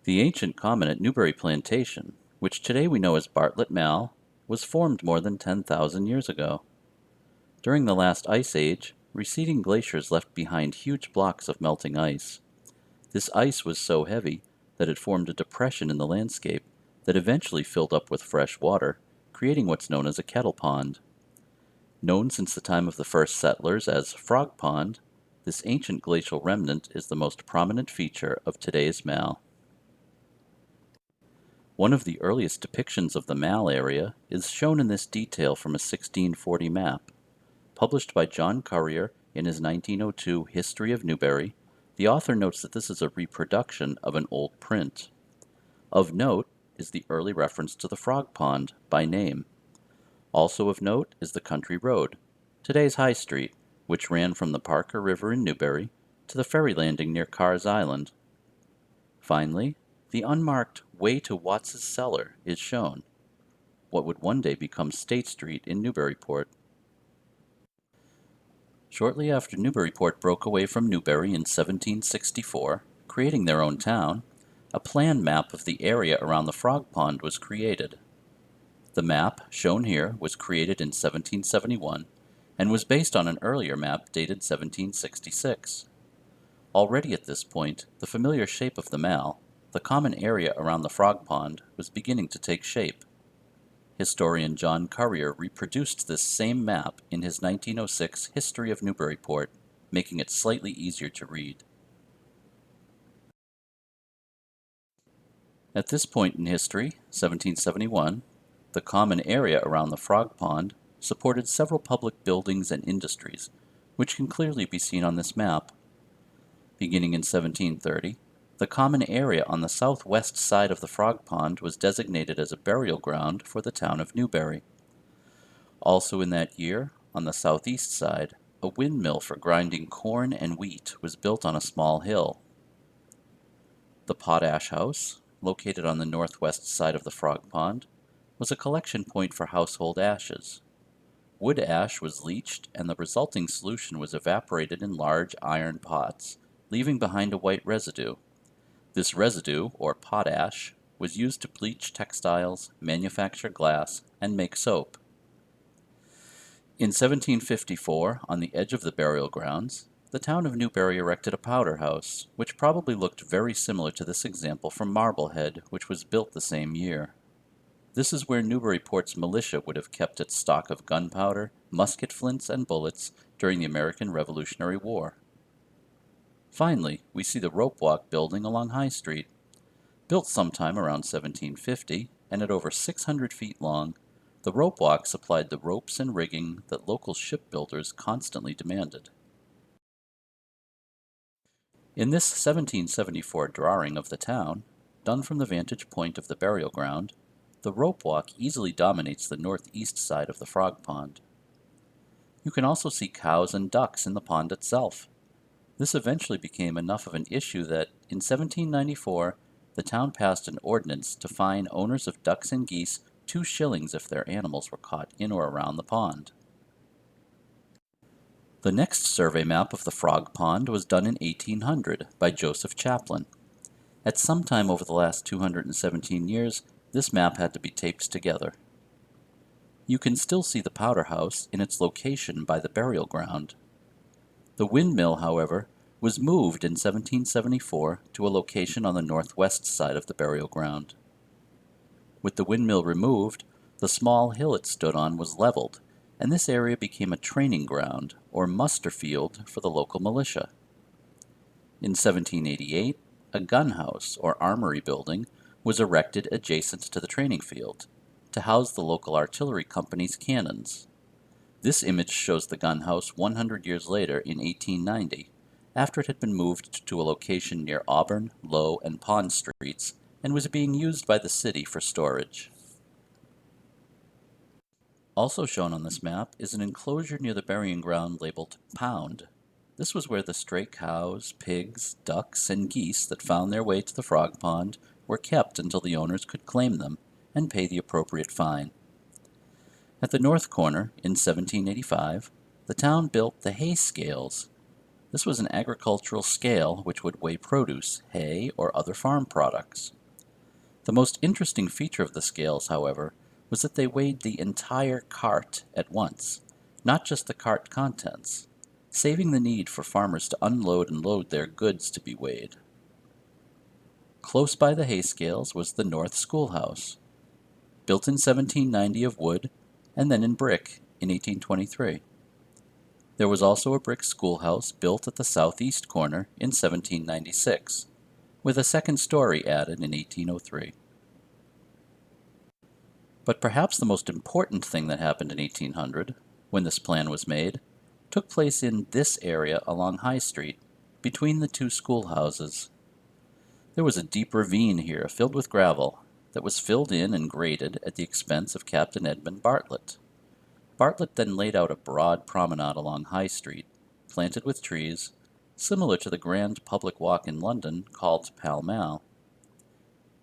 The ancient common at Newbury Plantation, which today we know as Bartlet Mall, was formed more than 10,000 years ago. During the last ice age, receding glaciers left behind huge blocks of melting ice. This ice was so heavy that it formed a depression in the landscape that eventually filled up with fresh water, creating what's known as a kettle pond. Known since the time of the first settlers as Frog Pond, this ancient glacial remnant is the most prominent feature of today's Mall. One of the earliest depictions of the Mall area is shown in this detail from a 1640 map. Published by John Currier in his 1902 History of Newbury, the author notes that this is a reproduction of an old print. Of note is the early reference to the Frog Pond by name. Also of note is the country road, today's High Street, which ran from the Parker River in Newbury to the ferry landing near Carr's Island. Finally, the unmarked way to Watts's Cellar is shown, what would one day become State Street in Newburyport. Shortly after Newburyport broke away from Newbury in 1764, creating their own town, a plan map of the area around the Frog Pond was created. The map, shown here, was created in 1771 and was based on an earlier map dated 1766. Already at this point, the familiar shape of the Mall, the common area around the Frog Pond, was beginning to take shape. Historian John Currier reproduced this same map in his 1906 History of Newburyport, making it slightly easier to read. At this point in history, 1771, the common area around the Frog Pond supported several public buildings and industries, which can clearly be seen on this map. Beginning in 1730, the common area on the southwest side of the Frog Pond was designated as a burial ground for the town of Newbury. Also in that year, on the southeast side, a windmill for grinding corn and wheat was built on a small hill. The Potash House, located on the northwest side of the Frog Pond, was a collection point for household ashes. Wood ash was leached and the resulting solution was evaporated in large iron pots, leaving behind a white residue. This residue, or potash, was used to bleach textiles, manufacture glass, and make soap. In 1754, on the edge of the burial grounds, the town of Newbury erected a powder house, which probably looked very similar to this example from Marblehead, which was built the same year. This is where Newburyport's militia would have kept its stock of gunpowder, musket flints, and bullets during the American Revolutionary War. Finally, we see the rope walk building along High Street. Built sometime around 1750, and at over 600 feet long, the rope walk supplied the ropes and rigging that local shipbuilders constantly demanded. In this 1774 drawing of the town, done from the vantage point of the burial ground, the rope walk easily dominates the northeast side of the Frog Pond. You can also see cows and ducks in the pond itself. This eventually became enough of an issue that, in 1794, the town passed an ordinance to fine owners of ducks and geese 2 shillings if their animals were caught in or around the pond. The next survey map of the Frog Pond was done in 1800 by Joseph Chaplin. At some time over the last 217 years, this map had to be taped together. You can still see the powder house in its location by the burial ground. The windmill, however, was moved in 1774 to a location on the northwest side of the burial ground. With the windmill removed, the small hill it stood on was leveled, and this area became a training ground, or muster field, for the local militia. In 1788, a gun house, or armory building, was erected adjacent to the training field, to house the local artillery company's cannons. This image shows the gun house 100 years later in 1890, after it had been moved to a location near Auburn, Low, and Pond Streets, and was being used by the city for storage. Also shown on this map is an enclosure near the burying ground labeled Pound. This was where the stray cows, pigs, ducks, and geese that found their way to the Frog Pond were kept until the owners could claim them and pay the appropriate fine. At the north corner, in 1785, the town built the hay scales. This was an agricultural scale which would weigh produce, hay, or other farm products. The most interesting feature of the scales, however, was that they weighed the entire cart at once, not just the cart contents, saving the need for farmers to unload and load their goods to be weighed. Close by the hay scales was the North Schoolhouse, built in 1790 of wood and then in brick in 1823. There was also a brick schoolhouse built at the southeast corner in 1796, with a second story added in 1803. But perhaps the most important thing that happened in 1800, when this plan was made, took place in this area along High Street, between the two schoolhouses. There was a deep ravine here filled with gravel that was filled in and graded at the expense of Captain Edmund Bartlett. Bartlett then laid out a broad promenade along High Street, planted with trees, similar to the grand public walk in London called Pall Mall.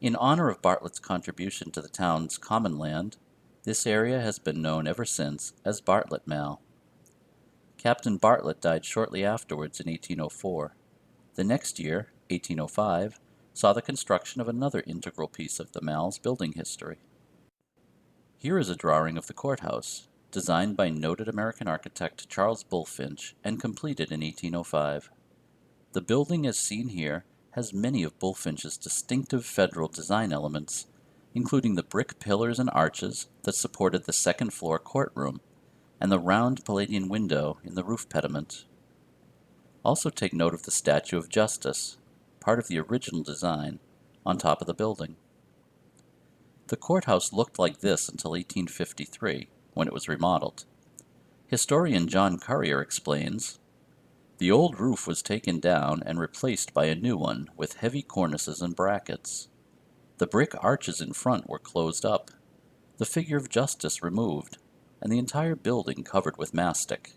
In honor of Bartlett's contribution to the town's common land, this area has been known ever since as Bartlet Mall. Captain Bartlett died shortly afterwards in 1804. The next year, 1805, saw the construction of another integral piece of the Mall's building history. Here is a drawing of the courthouse, designed by noted American architect Charles Bulfinch and completed in 1805. The building as seen here has many of Bulfinch's distinctive federal design elements, including the brick pillars and arches that supported the second-floor courtroom and the round Palladian window in the roof pediment. Also take note of the statue of Justice, part of the original design, on top of the building. The courthouse looked like this until 1853, when it was remodeled. Historian John Currier explains, "The old roof was taken down and replaced by a new one with heavy cornices and brackets. The brick arches in front were closed up, the figure of Justice removed, and the entire building covered with mastic.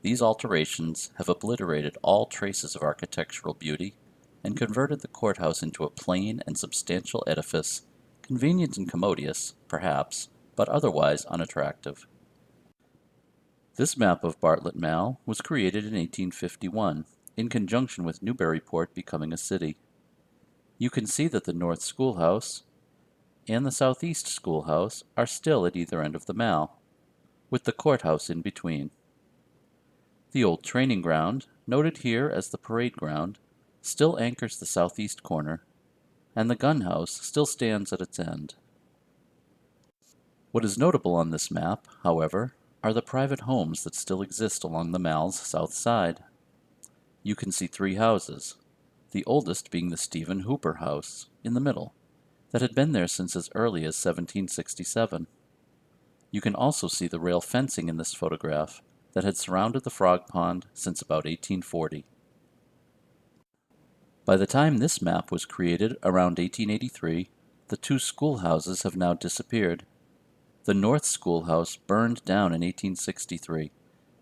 These alterations have obliterated all traces of architectural beauty and converted the courthouse into a plain and substantial edifice, convenient and commodious, perhaps, but otherwise unattractive." This map of Bartlet Mall was created in 1851, in conjunction with Newburyport becoming a city. You can see that the North Schoolhouse and the Southeast Schoolhouse are still at either end of the mall, with the courthouse in between. The old training ground, noted here as the parade ground, still anchors the southeast corner, and the gun house still stands at its end. What is notable on this map, however, are the private homes that still exist along the mall's south side. You can see three houses, the oldest being the Stephen Hooper House, in the middle, that had been there since as early as 1767. You can also see the rail fencing in this photograph that had surrounded the frog pond since about 1840. By the time this map was created around 1883, the two schoolhouses have now disappeared. The North Schoolhouse burned down in 1863,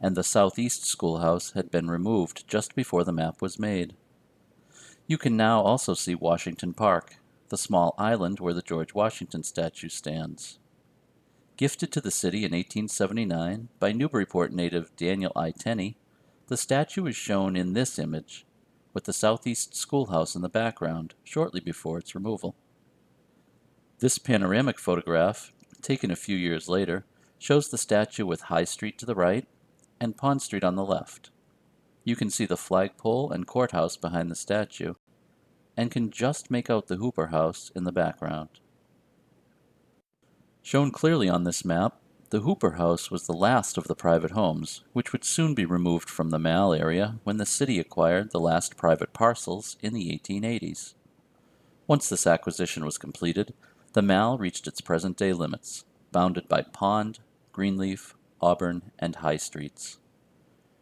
and the Southeast Schoolhouse had been removed just before the map was made. You can now also see Washington Park, the small island where the George Washington statue stands. Gifted to the city in 1879 by Newburyport native Daniel I. Tenney, the statue is shown in this image, with the Southeast Schoolhouse in the background shortly before its removal. This panoramic photograph, taken a few years later, shows the statue with High Street to the right and Pond Street on the left. You can see the flagpole and courthouse behind the statue, and can just make out the Hooper House in the background. Shown clearly on this map, the Hooper House was the last of the private homes, which would soon be removed from the Mall area when the city acquired the last private parcels in the 1880s. Once this acquisition was completed, the Mall reached its present-day limits, bounded by Pond, Greenleaf, Auburn, and High Streets.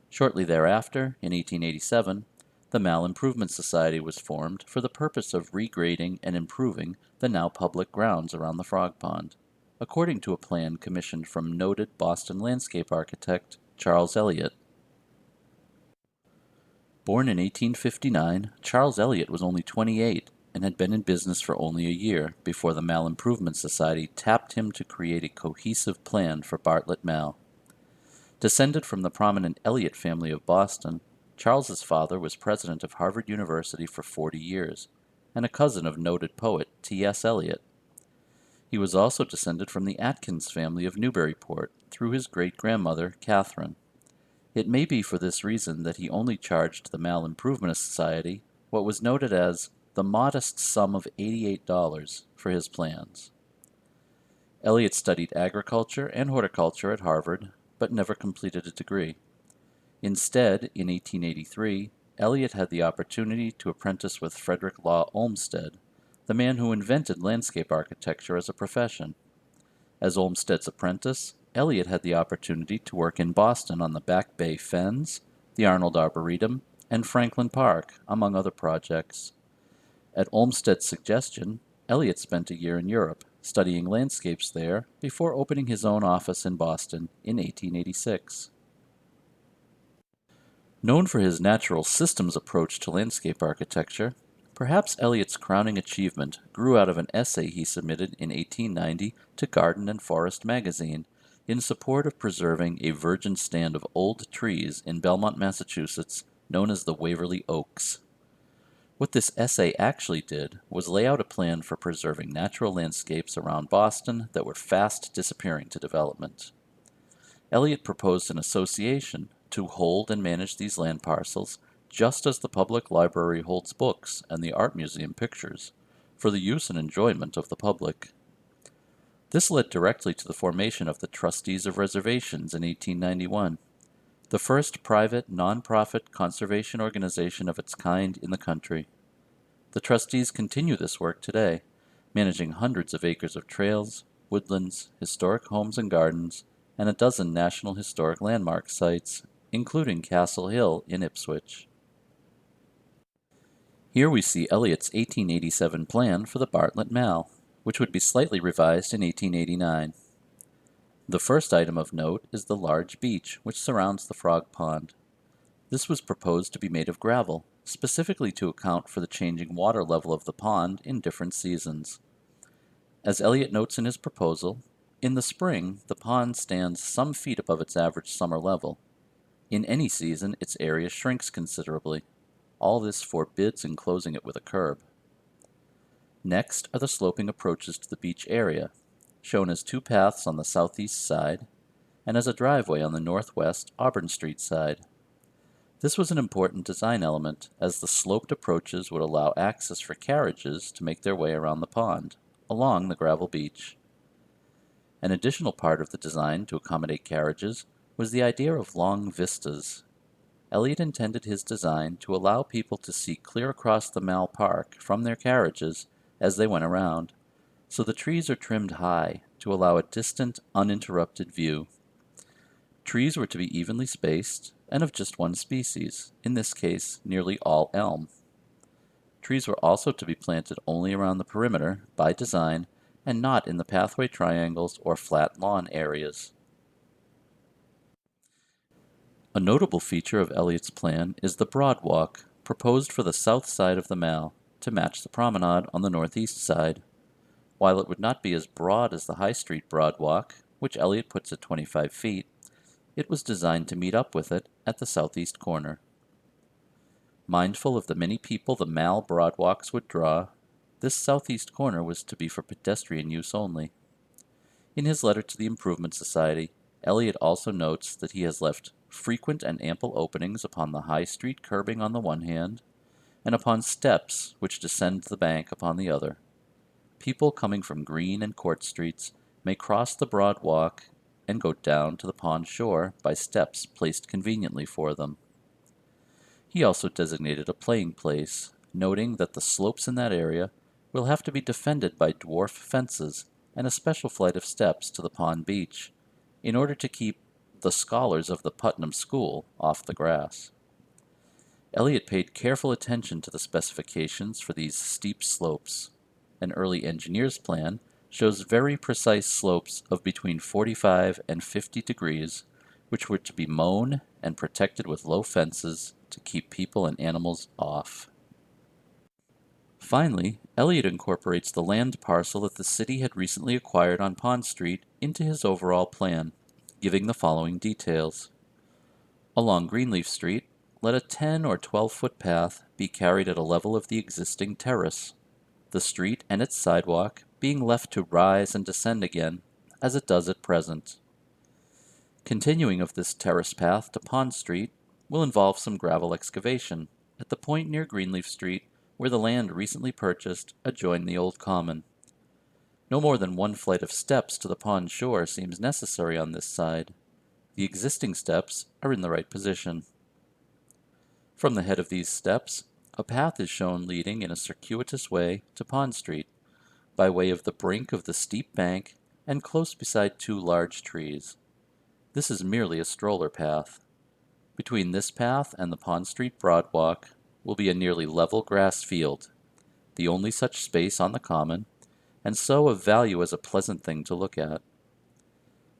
Shortly thereafter, in 1887, the Mall Improvement Society was formed for the purpose of regrading and improving the now public grounds around the Frog Pond, according to a plan commissioned from noted Boston landscape architect Charles Eliot. Born in 1859, Charles Eliot was only 28 and had been in business for only a year before the Mall Improvement Society tapped him to create a cohesive plan for Bartlet Mall. Descended from the prominent Eliot family of Boston, Charles's father was president of Harvard University for 40 years, and a cousin of noted poet T.S. Eliot. He was also descended from the Atkins family of Newburyport through his great-grandmother, Catherine. It may be for this reason that he only charged the Mall Improvement Society what was noted as the modest sum of $88 for his plans. Eliot studied agriculture and horticulture at Harvard, but never completed a degree. Instead, in 1883, Eliot had the opportunity to apprentice with Frederick Law Olmsted, the man who invented landscape architecture as a profession. As Olmsted's apprentice, Eliot had the opportunity to work in Boston on the Back Bay Fens, the Arnold Arboretum, and Franklin Park, among other projects. At Olmsted's suggestion, Eliot spent a year in Europe, studying landscapes there before opening his own office in Boston in 1886. Known for his natural systems approach to landscape architecture, perhaps Eliot's crowning achievement grew out of an essay he submitted in 1890 to Garden and Forest magazine in support of preserving a virgin stand of old trees in Belmont, Massachusetts, known as the Waverly Oaks. What this essay actually did was lay out a plan for preserving natural landscapes around Boston that were fast disappearing to development. Eliot proposed an association to hold and manage these land parcels just as the public library holds books and the art museum pictures, for the use and enjoyment of the public. This led directly to the formation of the Trustees of Reservations in 1891, the first private, non-profit conservation organization of its kind in the country. The trustees continue this work today, managing hundreds of acres of trails, woodlands, historic homes and gardens, and a dozen National Historic Landmark sites, including Castle Hill in Ipswich. Here we see Eliot's 1887 plan for the Bartlet Mall, which would be slightly revised in 1889. The first item of note is the large beach which surrounds the frog pond. This was proposed to be made of gravel, specifically to account for the changing water level of the pond in different seasons. As Eliot notes in his proposal, in the spring the pond stands some feet above its average summer level. In any season its area shrinks considerably. All this forbids enclosing it with a curb. Next are the sloping approaches to the beach area, shown as two paths on the southeast side, and as a driveway on the northwest Auburn Street side. This was an important design element, as the sloped approaches would allow access for carriages to make their way around the pond, along the gravel beach. An additional part of the design to accommodate carriages was the idea of long vistas. Eliot intended his design to allow people to see clear across the Mall Park from their carriages as they went around, so the trees are trimmed high to allow a distant, uninterrupted view. Trees were to be evenly spaced and of just one species, in this case nearly all elm. Trees were also to be planted only around the perimeter, by design, and not in the pathway triangles or flat lawn areas. A notable feature of Eliot's plan is the Broad Walk, proposed for the south side of the Mall, to match the promenade on the northeast side. While it would not be as broad as the High Street Broad Walk, which Eliot puts at 25 feet, it was designed to meet up with it at the southeast corner. Mindful of the many people the Mall Broad Walks would draw, this southeast corner was to be for pedestrian use only. In his letter to the Improvement Society, Eliot also notes that he has left frequent and ample openings upon the High Street curbing on the one hand, and upon steps which descend the bank upon the other. People coming from Green and Court Streets may cross the Broad Walk and go down to the pond shore by steps placed conveniently for them. He also designated a playing place, noting that the slopes in that area will have to be defended by dwarf fences and a special flight of steps to the pond beach, in order to keep the scholars of the Putnam School off the grass. Eliot paid careful attention to the specifications for these steep slopes. An early engineer's plan shows very precise slopes of between 45 and 50 degrees, which were to be mown and protected with low fences to keep people and animals off. Finally, Eliot incorporates the land parcel that the city had recently acquired on Pond Street into his overall plan, giving the following details. Along Greenleaf Street, let a 10 or 12-foot path be carried at a level of the existing terrace, the street and its sidewalk being left to rise and descend again as it does at present. Continuing of this terrace path to Pond Street will involve some gravel excavation at the point near Greenleaf Street where the land recently purchased adjoined the old common. No more than one flight of steps to the pond shore seems necessary on this side. The existing steps are in the right position. From the head of these steps, a path is shown leading in a circuitous way to Pond Street, by way of the brink of the steep bank and close beside two large trees. This is merely a stroller path. Between this path and the Pond Street Broadwalk will be a nearly level grass field, the only such space on the common, and so of value as a pleasant thing to look at.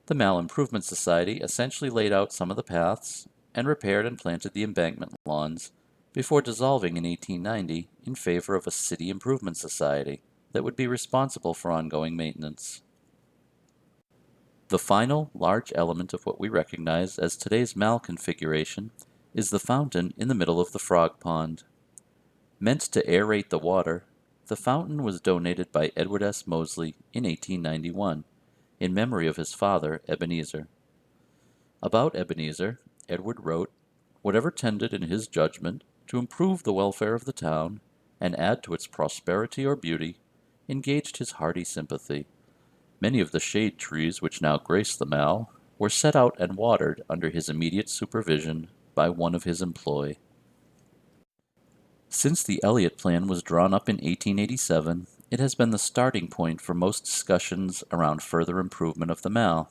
The Mall Improvement Society essentially laid out some of the paths and repaired and planted the embankment lawns before dissolving in 1890 in favor of a City Improvement Society that would be responsible for ongoing maintenance. The final large element of what we recognize as today's Mall configuration is the fountain in the middle of the frog pond. Meant to aerate the water, the fountain was donated by Edward S. Moseley in 1891 in memory of his father, Ebenezer. About Ebenezer, Edward wrote, "Whatever tended in his judgment to improve the welfare of the town and add to its prosperity or beauty, engaged his hearty sympathy. Many of the shade trees which now grace the Mall were set out and watered under his immediate supervision by one of his employ." Since the Eliot Plan was drawn up in 1887, it has been the starting point for most discussions around further improvement of the Mall.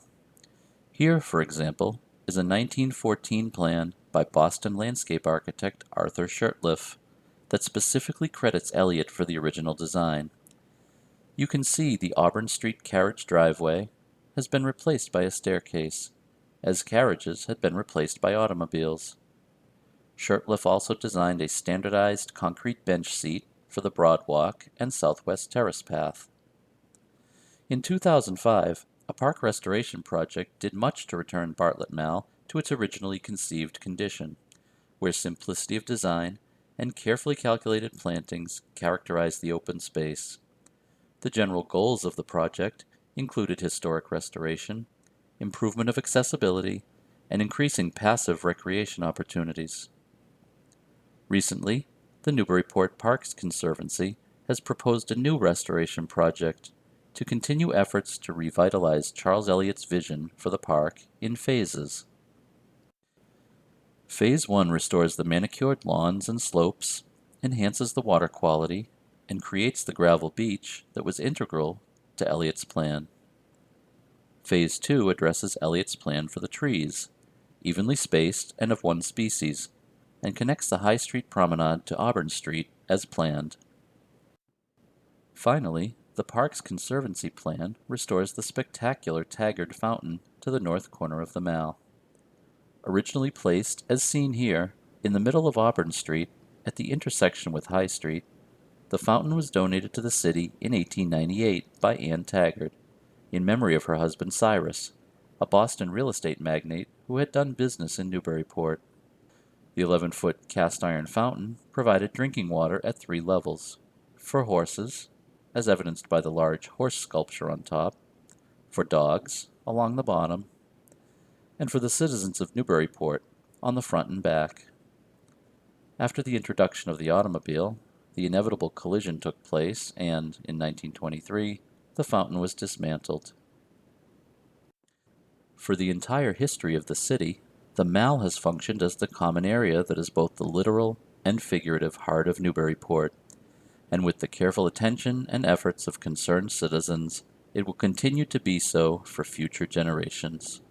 Here, for example, is a 1914 plan by Boston landscape architect Arthur Shurtleff that specifically credits Eliot for the original design. You can see the Auburn Street carriage driveway has been replaced by a staircase, as carriages had been replaced by automobiles. Shurtleff also designed a standardized concrete bench seat for the Broad Walk and Southwest Terrace path. In 2005, a park restoration project did much to return Bartlet Mall to its originally conceived condition, where simplicity of design and carefully calculated plantings characterized the open space. The general goals of the project included historic restoration, improvement of accessibility, and increasing passive recreation opportunities. Recently, the Newburyport Parks Conservancy has proposed a new restoration project to continue efforts to revitalize Charles Eliot's vision for the park in phases. Phase 1 restores the manicured lawns and slopes, enhances the water quality, and creates the gravel beach that was integral to Eliot's plan. Phase 2 addresses Eliot's plan for the trees, evenly spaced and of one species, and connects the High Street Promenade to Auburn Street as planned. Finally, the Parks Conservancy plan restores the spectacular Taggart Fountain to the north corner of the Mall. Originally placed, as seen here, in the middle of Auburn Street, at the intersection with High Street, the fountain was donated to the city in 1898 by Anne Taggart, in memory of her husband Cyrus, a Boston real estate magnate who had done business in Newburyport. The 11-foot cast-iron fountain provided drinking water at 3 levels, for horses, as evidenced by the large horse sculpture on top, for dogs, along the bottom, and for the citizens of Newburyport, on the front and back. After the introduction of the automobile, the inevitable collision took place, and, in 1923, the fountain was dismantled. For the entire history of the city, the Mall has functioned as the common area that is both the literal and figurative heart of Newburyport, and with the careful attention and efforts of concerned citizens, it will continue to be so for future generations.